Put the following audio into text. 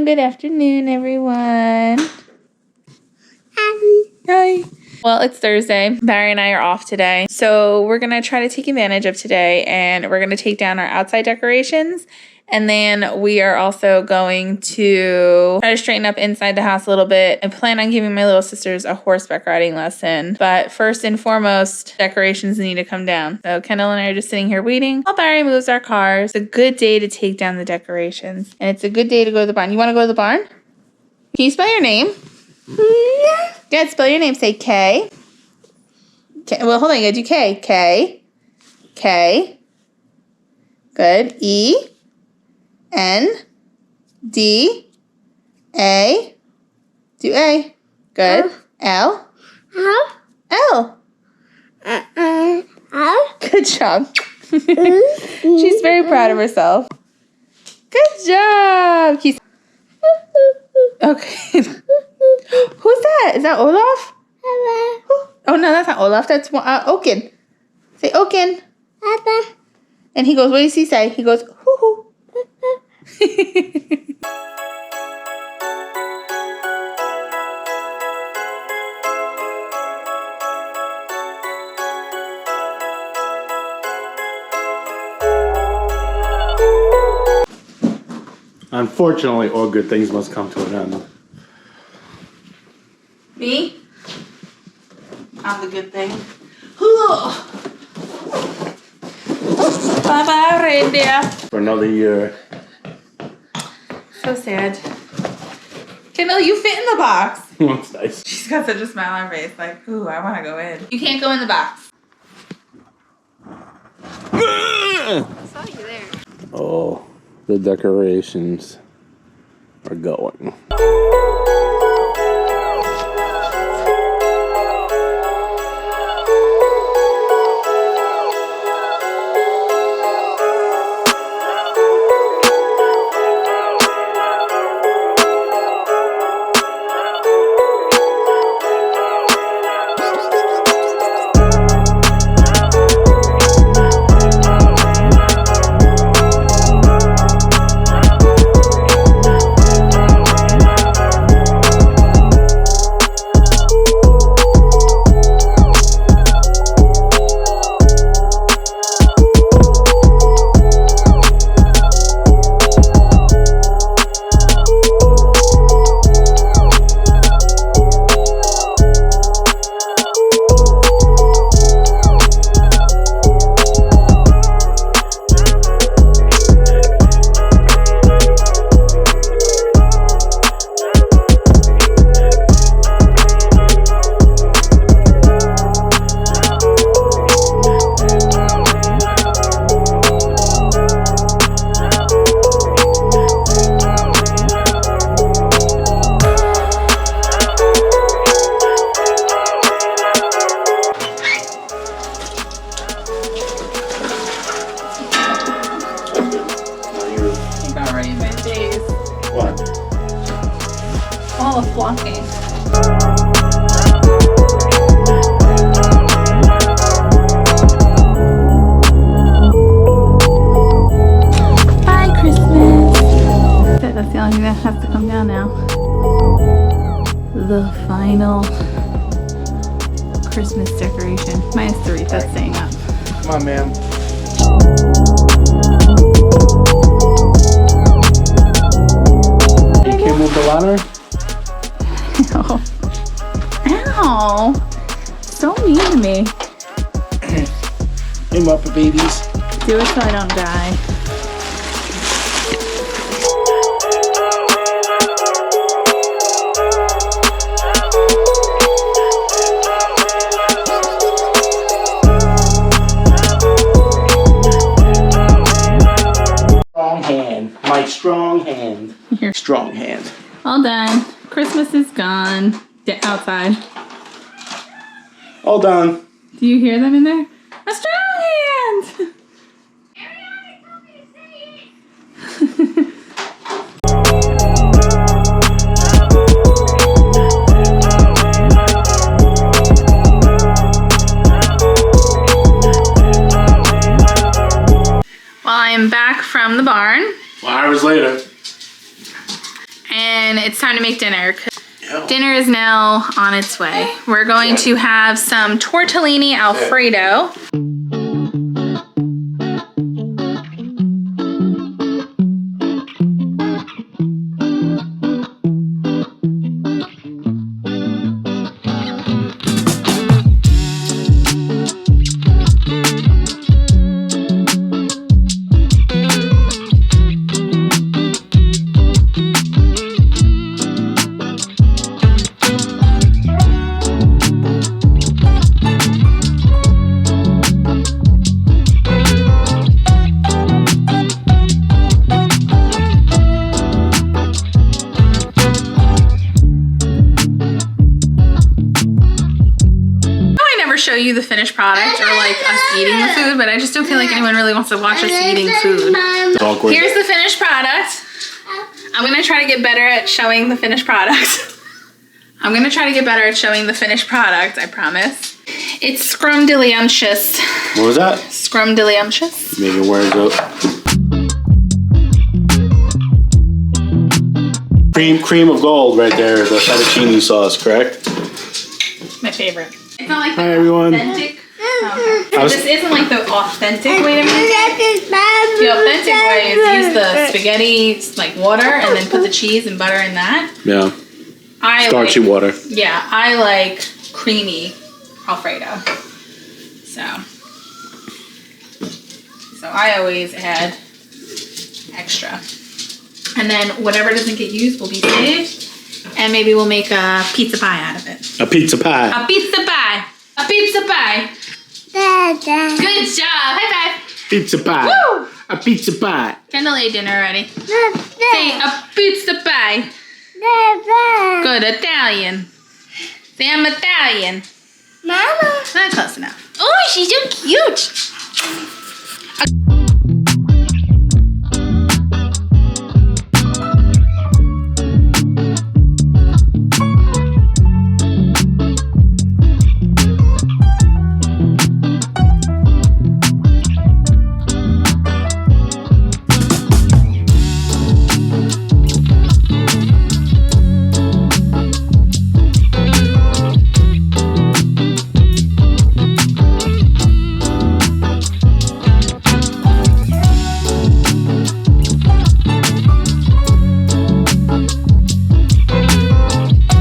Good afternoon, everyone. Hi. Well, it's Thursday. Barry and I are off today. So we're going to try to take advantage of today and we're going to take down our outside decorations. And then we are also going to try to straighten up inside the house a little bit. I plan on giving my little sisters a horseback riding lesson. But first and foremost, decorations need to come down. So Kendall and I are just sitting here waiting while Barry moves our cars. It's a good day to take down the decorations. And it's a good day to go to the barn. You want to go to the barn? Can you spell your name? Dad, spell your name. Say K. K. Well, hold on. You gotta do K. K. K. Good. E. N. D. A. Do A. Good. L. L. Good job. She's very proud of herself. Good job. Okay. Who's that? Is that Olaf? Oh, no, that's not Olaf. That's Oaken. Say Oaken. And he goes, what does he say? He goes, hoo-hoo. Unfortunately, all good things must come to an end. Me? I'm the good thing. Bye-bye, reindeer. For another year. So sad. Kendall, you fit in the box. That's nice. She's got such a smile on her face, like, ooh, I want to go in. You can't go in the box. I saw you there. Oh, the decorations are going. All the flocking. Bye, Christmas. That's the only thing that has to come down now. The final Christmas decoration. Minus the wreath that's staying up. Come on, ma'am. You can't move the ladder? Ow! So mean to me. Hey, Muppet babies. Do it so I don't die. Strong hand. My strong hand. Here. Strong hand. All done. Christmas is gone. Outside. All done. Do you hear them in there? A strong hand! Well, I am back from the barn. Well, hours later. then it's time to make dinner. Dinner is now on its way. We're going to have some tortellini Alfredo. Show you the finished product or like us eating the food, but I just don't feel like anyone really wants to watch us eating food. Here's the finished product. I'm gonna try to get better at showing the finished product. I'm gonna try to get better at showing the finished product, I promise. It's scrumdiddlyumptious. What was that? Scrumdiddlyumptious. Making words up. Cream of gold right there, the fettuccine sauce, correct? My favorite. It's not like the everyone. authentic. This isn't like the authentic way to make it. The authentic way is use the spaghetti, like water, and then put the cheese and butter in that. Yeah. Starchy water. Yeah, I like creamy Alfredo. So I always add extra. And then whatever doesn't get used will be saved. And maybe we'll make a pizza pie out of it. A pizza pie. A pizza pie. A pizza pie. Good job. High five. Pizza pie. Woo! A pizza pie. Time to lay dinner already. Say a pizza pie. Good Italian. Say I'm Italian. Mama. Not close enough. Oh, she's so cute.